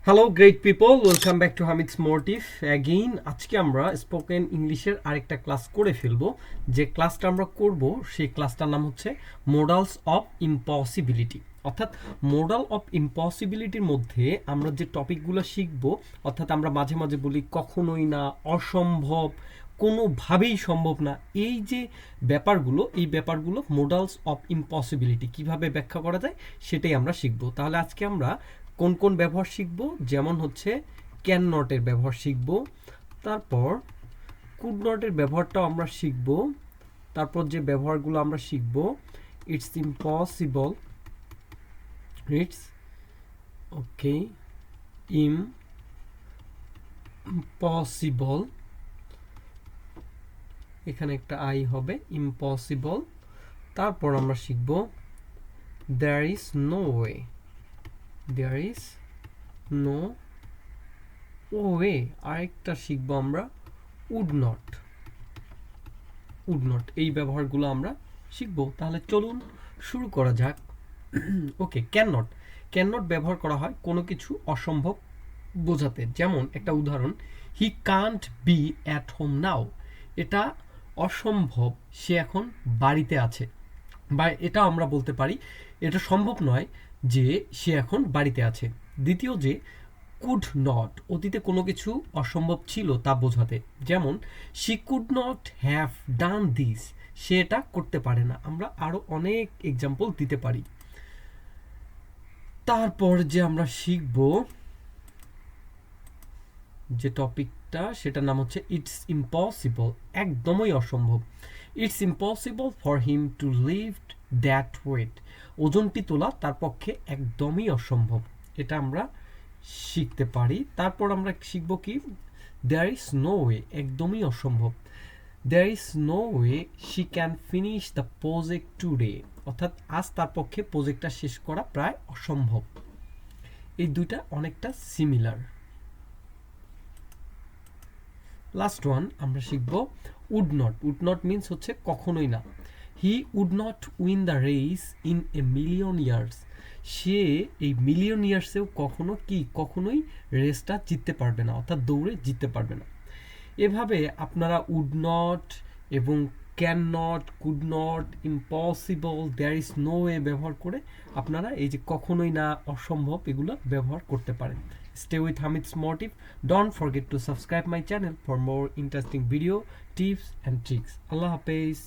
Hello great people, welcome back to Hamid's motive again. আজকে আমরা spoken ইংলিশের আরেকটা ক্লাস করে ফেলবো। যে ক্লাসটা আমরা করব সেই ক্লাসটার নাম হচ্ছে মোডালস অফ ইম্পসিবিলিটি। অর্থাৎ মোডাল অফ ইম্পসিবিলিটির মধ্যে আমরা যে টপিকগুলো শিখব, অর্থাৎ আমরা মাঝে মাঝে বলি কখনোই না, অসম্ভব, কোনোভাবেই সম্ভব না, এই যে ব্যাপারগুলো, এই ব্যাপারগুলো মোডালস অফ ইম্পসিবিলিটি কীভাবে ব্যাখ্যা করা যায় সেটাই আমরা শিখব। তাহলে আজকে আমরা কোন কোন ব্যবহার শিখব, যেমন হচ্ছে ক্যান নটের ব্যবহার শিখব, তারপর কুড নটের ব্যবহারটাও আমরা শিখব, তারপর যে ব্যবহারগুলো আমরা শিখব it's impossible, it's okay impossible, এখানে একটা আই হবে, ইম্পসিবল। তারপর আমরা শিখব there is no way, there is no way. আরেকটা শিখবো আমরা উড নট, উড নট, এই ব্যবহারগুলো আমরা শিখবো। তাহলে চলুন শুরু করা যাক। ওকে, ক্যান নট। ক্যান নট ব্যবহার করা হয় কোনো কিছু অসম্ভব বোঝাতে। যেমন একটা উদাহরণ, হি can't be at home now. এটা অসম্ভব, সে এখন বাড়িতে আছে। বা এটা আমরা বলতে পারি এটা সম্ভব নয় যে সে এখন বাড়িতে আছে। দ্বিতীয় যে কুড নট, অতীতে কোনো কিছু অসম্ভব ছিল তা বোঝাতে। যেমন she could not have done this, সে এটা করতে পারে না। আমরা আরও অনেক এক্সাম্পল দিতে পারি। তারপর যে আমরা শিখব যে টপিকটা, সেটার নাম হচ্ছে ইটস ইম্পসিবল, একদমই অসম্ভব। It's impossible for him to lift that weight, ওজনটি তোলা তার পক্ষে একদমই অসম্ভব। এটা আমরা শিখতে পারি। তারপর আমরা শিখব কি, দেয়ার ইজ নো ওয়ে, একদমই অসম্ভব। There is no way she can finish the project today, অর্থাৎ আজ তার পক্ষে প্রজেক্টটা শেষ করা প্রায় অসম্ভব। এই দুইটা অনেকটা সিমিলার। লাস্ট ওয়ান আমরা শিখব would not. Would not means হচ্ছে কখনোই না। He would not win the race in a million years, সে এই মিলিয়ন ইয়ার্সেও কখনোই রেসটা জিততে পারবে না, অর্থাৎ দৌড়ে জিততে পারবে না। এভাবে আপনারা উড নট এবং can not, could not, impossible, there is no way ব্যবহার করে আপনারা এই যে কখনোই না, অসম্ভব, এগুলো ব্যবহার করতে পারেন। Stay with Hamid's Motive. Don't forget to subscribe my channel for more interesting video, tips and tricks. Allah Hafiz.